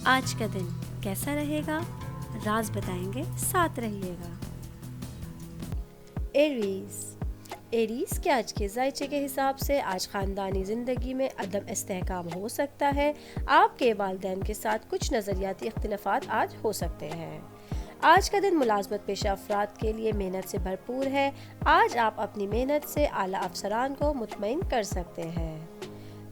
آج کا دن کیسا رہے گا؟ راز بتائیں گے، ساتھ رہیے گا۔ ایریز کے آج کے ذائچے کے حساب سے آج خاندانی زندگی میں عدم استحکام ہو سکتا ہے۔ آپ کے والدین کے ساتھ کچھ نظریاتی اختلافات آج ہو سکتے ہیں۔ آج کا دن ملازمت پیشہ افراد کے لیے محنت سے بھرپور ہے۔ آج آپ اپنی محنت سے اعلیٰ افسران کو مطمئن کر سکتے ہیں۔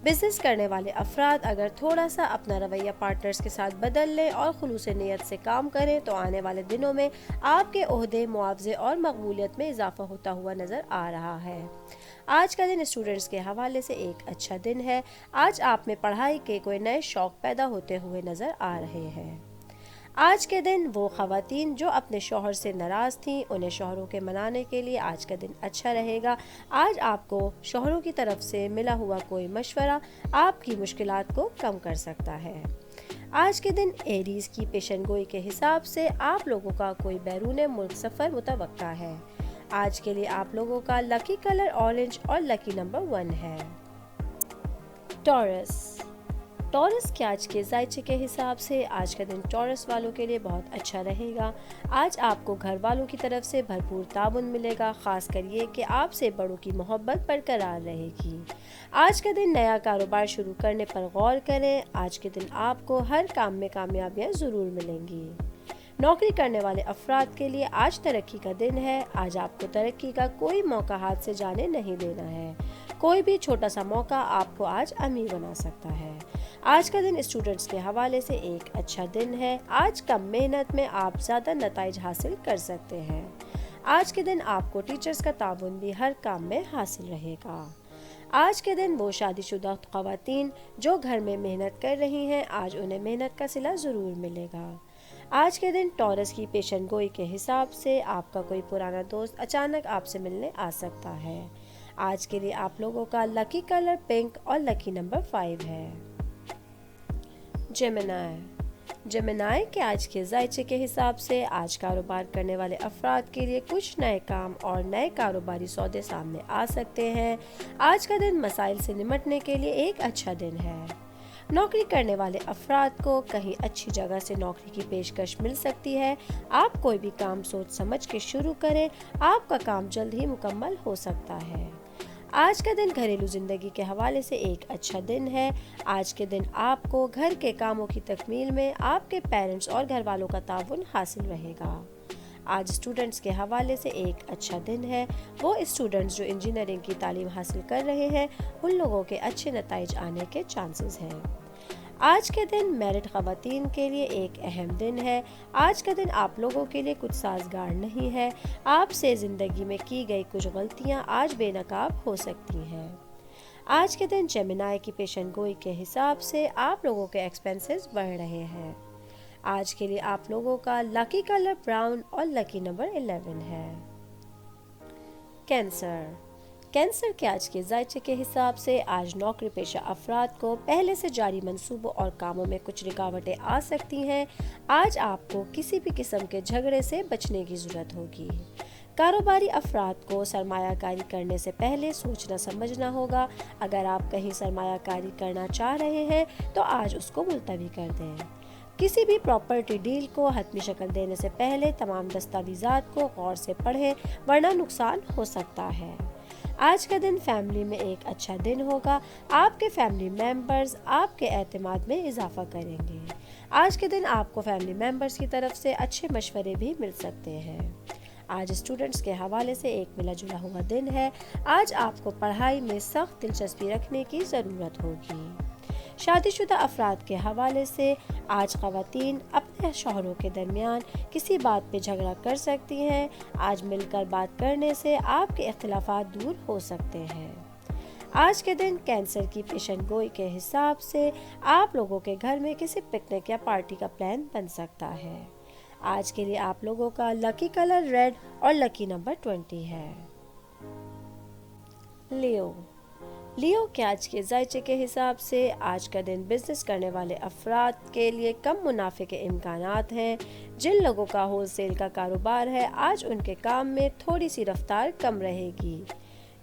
بزنس کرنے والے افراد اگر تھوڑا سا اپنا رویہ پارٹنرز کے ساتھ بدل لیں اور خلوص نیت سے کام کریں تو آنے والے دنوں میں آپ کے عہدے، معاوضے اور مقبولیت میں اضافہ ہوتا ہوا نظر آ رہا ہے۔ آج کا دن اسٹوڈنٹس کے حوالے سے ایک اچھا دن ہے۔ آج آپ میں پڑھائی کے کوئی نئے شوق پیدا ہوتے ہوئے نظر آ رہے ہیں۔ آج کے دن وہ خواتین جو اپنے شوہر سے ناراض تھیں انہیں شوہروں کے منانے کے لیے آج کا دن اچھا رہے گا۔ آج آپ کو شوہروں کی طرف سے ملا ہوا کوئی مشورہ آپ کی مشکلات کو کم کر سکتا ہے۔ آج کے دن ایریز کی پیشن گوئی کے حساب سے آپ لوگوں کا کوئی بیرون ملک سفر متوقع ہے۔ آج کے لیے آپ لوگوں کا لکی کلر اورنج اور لکی نمبر 1 ہے۔ ٹورس کے آج کے ذائچے کے حساب سے آج کا دن ٹورس والوں کے لیے بہت اچھا رہے گا۔ آج آپ کو گھر والوں کی طرف سے بھرپور تعاون ملے گا، خاص کر یہ کہ آپ سے بڑوں کی محبت برقرار رہے گی۔ آج کا دن نیا کاروبار شروع کرنے پر غور کریں۔ آج کے دن آپ کو ہر کام میں کامیابیاں ضرور ملیں گی۔ نوکری کرنے والے افراد کے لیے آج ترقی کا دن ہے۔ آج آپ کو ترقی کا کوئی موقع ہاتھ سے جانے نہیں دینا ہے۔ کوئی بھی چھوٹا سا موقع آپ کو آج امیر بنا سکتا ہے۔ آج کا دن اسٹوڈنٹس کے حوالے سے ایک اچھا دن ہے۔ آج کم محنت میں آپ زیادہ نتائج حاصل کر سکتے ہیں۔ آج کے دن آپ کو ٹیچرز کا تعاون بھی ہر کام میں حاصل رہے گا۔ آج کے دن وہ شادی شدہ خواتین جو گھر میں محنت کر رہی ہیں آج انہیں محنت کا صلہ ضرور ملے گا۔ آج کے دن ٹورس کی پیشن گوئی کے حساب سے آپ کا کوئی پرانا دوست اچانک آپ سے ملنے آ سکتا ہے۔ آج کے لیے آپ لوگوں کا لکی کلر پنک اور لکی نمبر 5 ہے۔ جیمنائی کے آج کے ذائچے کے حساب سے آج کاروبار کرنے والے افراد کے لیے کچھ نئے کام اور نئے کاروباری سودے سامنے آ سکتے ہیں۔ آج کا دن مسائل سے نمٹنے کے لیے ایک اچھا دن ہے۔ نوکری کرنے والے افراد کو کہیں اچھی جگہ سے نوکری کی پیشکش مل سکتی ہے۔ آپ کوئی بھی کام سوچ سمجھ کے شروع کریں، آپ کا کام جلد ہی مکمل ہو سکتا ہے۔ آج کا دن گھریلو زندگی کے حوالے سے ایک اچھا دن ہے۔ آج کے دن آپ کو گھر کے کاموں کی تکمیل میں آپ کے پیرنٹس اور گھر والوں کا تعاون حاصل رہے گا۔ آج اسٹوڈنٹس کے حوالے سے ایک اچھا دن ہے۔ وہ اسٹوڈنٹس جو انجینئرنگ کی تعلیم حاصل کر رہے ہیں ان لوگوں کے اچھے نتائج آنے کے چانسز ہیں۔ آج کے دن میرڈ خواتین کے لیے ایک اہم دن ہے۔ آج کا دن آپ لوگوں کے لیے کچھ سازگار نہیں ہے۔ آپ سے زندگی میں کی گئی کچھ غلطیاں آج بے نقاب ہو سکتی ہیں۔ آج کے دن جیمنائی کی پیشن گوئی کے حساب سے آپ لوگوں کے ایکسپینسز بڑھ رہے ہیں۔ آج کے لیے آپ لوگوں کا لکی کلر براؤن اور لکی نمبر 11 ہے۔ کینسر کے آج کے ذائچے کے حساب سے آج نوکری پیشہ افراد کو پہلے سے جاری منصوبوں اور کاموں میں کچھ رکاوٹیں آ سکتی ہیں۔ آج آپ کو کسی بھی قسم کے جھگڑے سے بچنے کی ضرورت ہوگی۔ کاروباری افراد کو سرمایہ کاری کرنے سے پہلے سوچنا سمجھنا ہوگا۔ اگر آپ کہیں سرمایہ کاری کرنا چاہ رہے ہیں تو آج اس کو ملتوی کر دیں۔ کسی بھی پراپرٹی ڈیل کو حتمی شکل دینے سے پہلے تمام دستاویزات کو غور سے پڑھیں ورنہ نقصان ہو سکتا ہے۔ آج کا دن فیملی میں ایک اچھا دن ہوگا۔ آپ کے فیملی ممبرز آپ کے اعتماد میں اضافہ کریں گے۔ آج کے دن آپ کو فیملی ممبرز کی طرف سے اچھے مشورے بھی مل سکتے ہیں۔ آج اسٹوڈنٹس کے حوالے سے ایک ملا جلا ہوا دن ہے۔ آج آپ کو پڑھائی میں سخت دلچسپی رکھنے کی ضرورت ہوگی۔ شادی شدہ افراد کے حوالے سے آج خواتین اپنے شوہروں کے درمیان کسی بات پہ جھگڑا کر سکتی ہیں۔ آج مل کر بات کرنے سے آپ کے اختلافات دور ہو سکتے ہیں۔ آج کے دن کینسر کی پیشن گوئی کے حساب سے آپ لوگوں کے گھر میں کسی پکنک یا پارٹی کا پلان بن سکتا ہے۔ آج کے لیے آپ لوگوں کا لکی کلر ریڈ اور لکی نمبر 20 ہے۔ لیو کے آج کے ذائچے کے حساب سے آج کا دن بزنس کرنے والے افراد کے لیے کم منافع کے امکانات ہیں۔ جن لوگوں کا ہول سیل کا کاروبار ہے آج ان کے کام میں تھوڑی سی رفتار کم رہے گی۔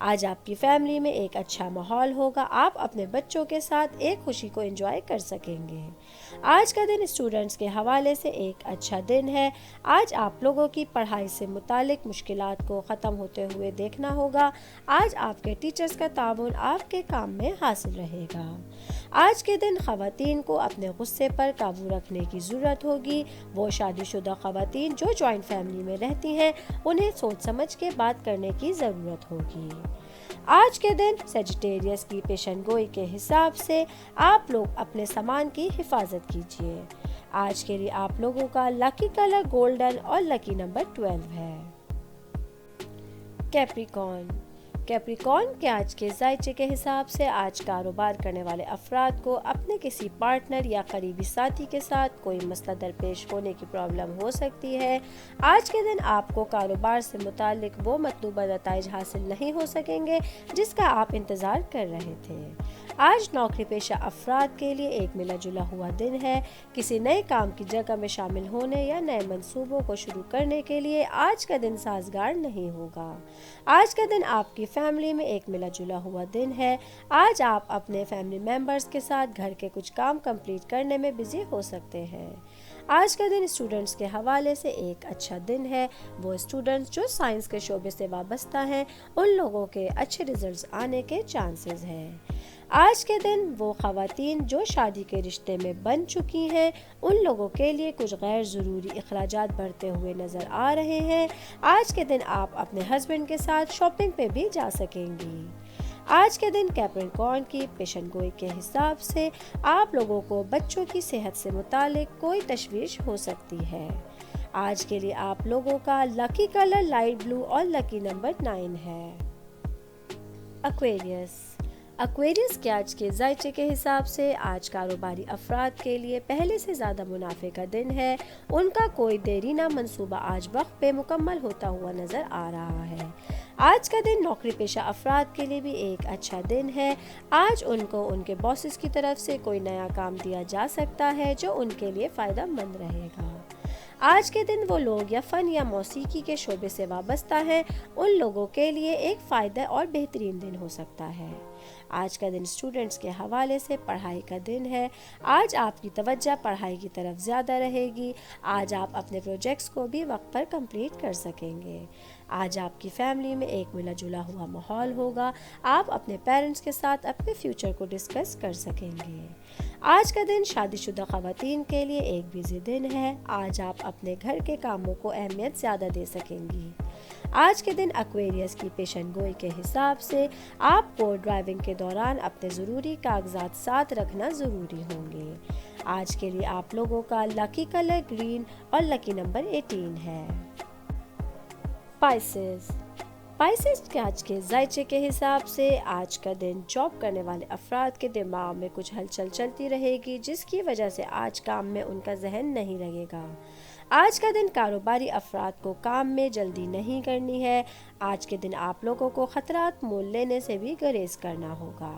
آج آپ کی فیملی میں ایک اچھا ماحول ہوگا، آپ اپنے بچوں کے ساتھ ایک خوشی کو انجوائے کر سکیں گے۔ آج کا دن اسٹوڈنٹس کے حوالے سے ایک اچھا دن ہے۔ آج آپ لوگوں کی پڑھائی سے متعلق مشکلات کو ختم ہوتے ہوئے دیکھنا ہوگا۔ آج آپ کے ٹیچرز کا تعاون آپ کے کام میں حاصل رہے گا۔ آج کے دن خواتین کو اپنے غصے پر قابو رکھنے کی ضرورت ہوگی۔ وہ شادی شدہ خواتین جو جوائنٹ فیملی میں رہتی ہیں، انہیں سوچ سمجھ کے بات کرنے کی ضرورت ہوگی۔ آج کے دن سیجیٹیریس کی پیشن گوئی کے حساب سے آپ لوگ اپنے سامان کی حفاظت کیجیے۔ آج کے لیے آپ لوگوں کا لکی کلر گولڈن اور لکی نمبر 12 ہے۔ کیپریکارن کے آج کے ذائچے کے حساب سے آج کاروبار کرنے والے افراد کو اپنے کسی پارٹنر یا قریبی ساتھی کے ساتھ کوئی مسئلہ درپیش ہونے کی پرابلم ہو سکتی ہے۔ آج کے دن آپ کو کاروبار سے متعلق وہ مطلوبہ نتائج حاصل نہیں ہو سکیں گے جس کا آپ انتظار کر رہے تھے۔ آج نوکری پیشہ افراد کے لیے ایک ملا جلا ہوا دن ہے۔ کسی نئے کام کی جگہ میں شامل ہونے یا نئے منصوبوں کو شروع کرنے کے لیے آج کا دن سازگار نہیں ہوگا۔ آج کا دن آپ کی فیملی میں ایک ملا جلا ہوا دن ہے۔ آج آپ اپنے فیملی ممبرز کے ساتھ گھر کے کچھ کام کمپلیٹ کرنے میں بزی ہو سکتے ہیں۔ آج کا دن اسٹوڈنٹس کے حوالے سے ایک اچھا دن ہے۔ وہ اسٹوڈنٹس جو سائنس کے شعبے سے وابستہ ہیں، ان لوگوں کے اچھے ریزلٹس آنے کے چانسز ہیں۔ آج کے دن وہ خواتین جو شادی کے رشتے میں بن چکی ہیں، ان لوگوں کے لیے کچھ غیر ضروری اخراجات بڑھتے ہوئے نظر آ رہے ہیں۔ آج کے دن آپ اپنے ہسبینڈ کے ساتھ شاپنگ پہ بھی جا سکیں گی۔ آج کے دن کیپریکارن کی پیشن گوئی کے حساب سے آپ لوگوں کو بچوں کی صحت سے متعلق کوئی تشویش ہو سکتی ہے۔ آج کے لیے آپ لوگوں کا لکی کلر لائٹ بلو اور لکی نمبر 9 ہے۔ ایکویریس کے آج کے ذائچے کے حساب سے آج کاروباری افراد کے لیے پہلے سے زیادہ منافع کا دن ہے۔ ان کا کوئی دیرینہ منصوبہ آج وقت پہ مکمل ہوتا ہوا نظر آ رہا ہے۔ آج کا دن نوکری پیشہ افراد کے لیے بھی ایک اچھا دن ہے۔ آج ان کو ان کے باسز کی طرف سے کوئی نیا کام دیا جا سکتا ہے جو ان کے لیے فائدہ مند رہے گا۔ آج کے دن وہ لوگ یا فن یا موسیقی کے شعبے سے وابستہ ہیں، ان لوگوں کے لیے ایک فائدہ اور بہترین دن ہو سکتا ہے۔ آج کا دن اسٹوڈنٹس کے حوالے سے پڑھائی کا دن ہے۔ آج آپ کی توجہ پڑھائی کی طرف زیادہ رہے گی۔ آج آپ اپنے پروجیکٹس کو بھی وقت پر کمپلیٹ کر سکیں گے۔ آج آپ کی فیملی میں ایک ملا جلا ہوا ماحول ہوگا۔ آپ اپنے پیرنٹس کے ساتھ اپنے فیوچر کو ڈسکس کر سکیں گے۔ آج کا دن شادی شدہ خواتین کے لیے ایک بزی دن ہے۔ آج آپ اپنے گھر کے کاموں کو اہمیت زیادہ دے سکیں گی۔ آج کے دن ایکویریس کی پیشن گوئی کے حساب سے آپ کو ڈرائیونگ کے دوران اپنے ضروری کاغذات ساتھ رکھنا ضروری ہوں گے۔ آج کے لیے آپ لوگوں کا لکی کلر گرین اور لکی نمبر 18 ہے۔ پائسز کے آج کے ذائچے کے حساب سے آج کا دن جاب کرنے والے افراد کے دماغ میں کچھ ہلچل چلتی رہے گی، جس کی وجہ سے آج کام میں ان کا ذہن نہیں لگے گا۔ آج کا دن کاروباری افراد کو کام میں جلدی نہیں کرنی ہے۔ آج کے دن آپ لوگوں کو خطرات مول لینے سے بھی گریز کرنا ہوگا۔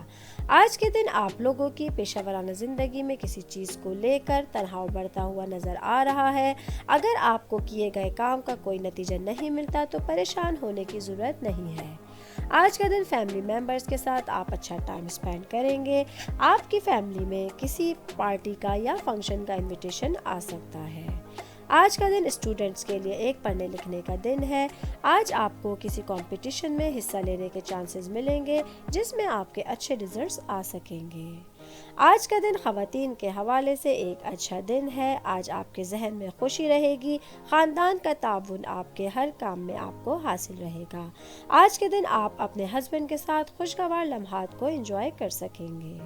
آج کے دن آپ لوگوں کی پیشہ ورانہ زندگی میں کسی چیز کو لے کر تناؤ بڑھتا ہوا نظر آ رہا ہے۔ اگر آپ کو کیے گئے کام کا کوئی نتیجہ نہیں ملتا تو پریشان ہونے کی ضرورت نہیں ہے۔ آج کا دن فیملی ممبرز کے ساتھ آپ اچھا ٹائم سپینڈ کریں گے۔ آپ کی فیملی میں کسی پارٹی کا یا فنکشن کا انویٹیشن آ سکتا ہے۔ آج کا دن اسٹوڈنٹس کے لیے ایک پڑھنے لکھنے کا دن ہے۔ آج آپ کو کسی کمپٹیشن میں حصہ لینے کے چانسز ملیں گے جس میں آپ کے اچھے ریزلٹس آ سکیں گے۔ آج کا دن خواتین کے حوالے سے ایک اچھا دن ہے۔ آج آپ کے ذہن میں خوشی رہے گی۔ خاندان کا تعاون آپ کے ہر کام میں آپ کو حاصل رہے گا۔ آج کے دن آپ اپنے ہسبینڈ کے ساتھ خوشگوار لمحات کو انجوائے کر سکیں گے۔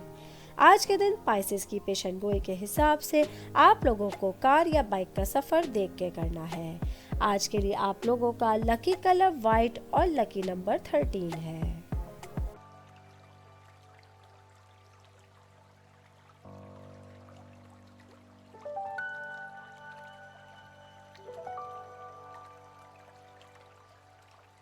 آج کے دن پائسز کی پیشن گوئی کے حساب سے آپ لوگوں کو کار یا بائک کا سفر دیکھ کے کرنا ہے۔ آج کے لیے آپ لوگوں کا لکی کلر وائٹ اور لکی نمبر 13 ہے۔